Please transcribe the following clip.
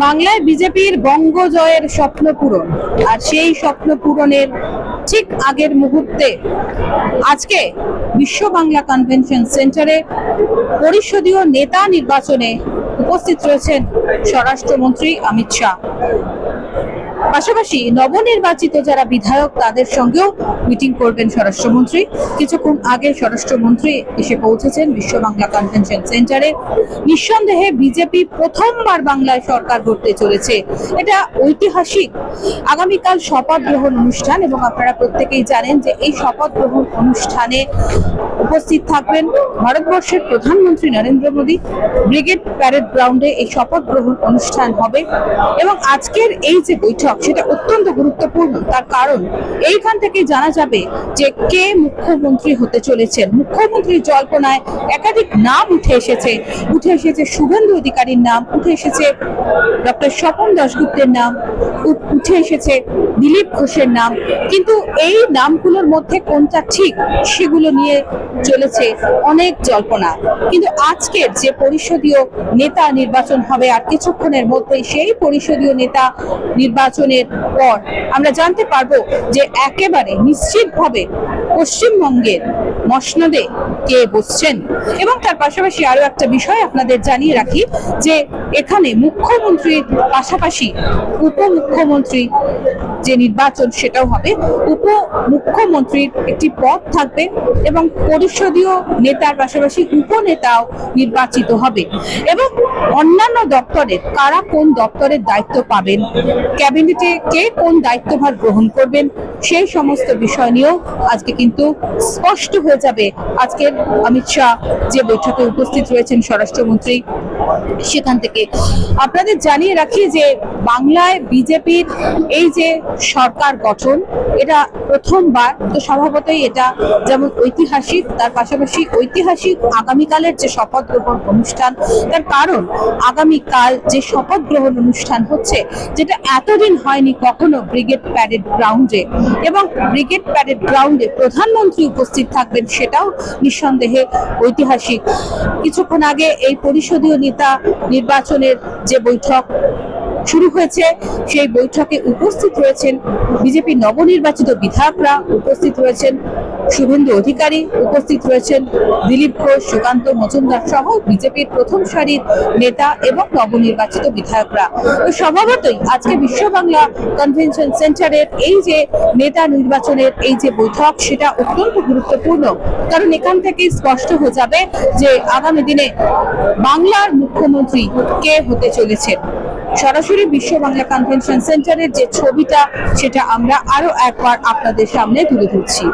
বাংলায় বিজেপির বঙ্গ জয়ের স্বপ্ন পূরণ, আর সেই স্বপ্ন পূরণের ঠিক আগের মুহূর্তে আজকে বিশ্ব বাংলা কনভেনশন সেন্টারে পরিষদীয় নেতা নির্বাচনে উপস্থিত রয়েছেন স্বরাষ্ট্রমন্ত্রী অমিত শাহ। পাশাপাশি নবনির্বাচিত যারা বিধায়ক তাদের সঙ্গেও মিটিং করবেন স্বরাষ্ট্রমন্ত্রী। কিছুক্ষণ আগে স্বরাষ্ট্রমন্ত্রী এসে পৌঁছেছেন বিশ্ব বাংলা কনভেনশন সেন্টারে। নিঃসন্দেহে বিজেপি প্রথমবার বাংলায় সরকার গড়তে চলেছে, এটা ঐতিহাসিক। আগামীকাল শপথ গ্রহণ অনুষ্ঠান এবং আপনারা প্রত্যেকেই জানেন যে এই শপথ গ্রহণ অনুষ্ঠানে উপস্থিত থাকবেন ভারতবর্ষের প্রধানমন্ত্রী নরেন্দ্র মোদী। ব্রিগেড প্যারেড গ্রাউন্ডে এই শপথ গ্রহণ অনুষ্ঠান হবে এবং আজকের এই যে বৈঠক সেটা অত্যন্ত গুরুত্বপূর্ণ। তার কারণ এইখান থেকে জানা যাবে যে কে মুখ্যমন্ত্রী হতে চলেছেন। মুখ্যমন্ত্রীর জল্পনায় একাধিক নাম উঠে এসেছে শুভেন্দু অধিকারীর নাম, উঠে এসেছে ডক্টর স্বপন দাশগুপ্তের নাম, উঠে এসেছে দিলীপ ঘোষের নাম। কিন্তু এই নামগুলোর মধ্যে কোনটা ঠিক সেগুলো নিয়ে চলেছে অনেক জল্পনা। কিন্তু আজকের যে পরিষদীয় নেতা নির্বাচন হবে আর কিছুক্ষণের মধ্যেই সেই পরিষদীয় নেতা নির্বাচনের পর আমরা জানতে পারবো যে একেবারে নিশ্চিতভাবে পশ্চিমবঙ্গের মসনদে কে বসছেন। এবং তার পাশাপাশি আরো একটা বিষয় আপনাদের জানিয়ে রাখি যে এখানে মুখ্যমন্ত্রীর পাশাপাশি উপমুখ্যমন্ত্রী যে নির্বাচন সেটাও হবে। উপমুখ্যমন্ত্রীর একটি পদ থাকবে এবং পরিষদীয় নেতার পাশাপাশি উপনেতাও নির্বাচিত হবে। এবং অন্যান্য দপ্তরের কারা কোন দপ্তরের দায়িত্ব পাবেন, ক্যাবিনেটে কে কোন দায়িত্বভার গ্রহণ করবেন, সেই সমস্ত বিষয় নিয়েও আজকে কিন্তু স্পষ্ট হয়ে যাবে। আজকের অমিত শাহ যে বৈঠকে উপস্থিত রয়েছেন স্বরাষ্ট্রমন্ত্রী, সেখান থেকে আপনাদের জানিয়ে রাখি যে বাংলায় বিজেপির এই যে সরকার গঠন এটা প্রথমবার, তো স্বভাবতই এটা যেমন ঐতিহাসিক তার পাশাপাশি ঐতিহাসিক আগামীকালের যে শপথ গ্রহণ অনুষ্ঠান। তার কারণ আগামীকাল যে শপথ গ্রহণ অনুষ্ঠান হচ্ছে যেটা এতদিন হয়নি কখনো ব্রিগেড প্যারেড গ্রাউন্ডে, এবং ব্রিগেড প্যারেড গ্রাউন্ডে প্রধানমন্ত্রী উপস্থিত থাকবেন, সেটাও নিঃসন্দেহে ঐতিহাসিক। কিছুক্ষণ আগে এই পরিষদীয় নেতা নির্বাচনের যে বৈঠক শুরু হয়েছে সেই বৈঠকে উপস্থিত রয়েছেন বিজেপি নবনির্বাচিত বিধায়করা, উপস্থিত রয়েছেন শুভেন্দু অধিকারী, উপস্থিত রয়েছেন দিলীপ ঘোষ, সুকান্ত মজুমদার সহ বিজেপির প্রথম সারির নেতা এবং নবনির্বাচিত বিধায়করা। তো স্বভাবতই আজকে বিশ্ব বাংলা কনভেনশন সেন্টারের এই যে নেতা নির্বাচনের এই যে বৈঠক সেটা অত্যন্ত গুরুত্বপূর্ণ, কারণ এখান থেকেই স্পষ্ট হয়ে যাবে যে আগামী দিনে বাংলার মুখ্যমন্ত্রী কে হতে চলেছেন। সরাসরি বিশ্ব বাংলা কনভেনশন সেন্টারের যে ছবিটা সেটা আমরা আরো একবার আপনাদের সামনে তুলে ধরছি।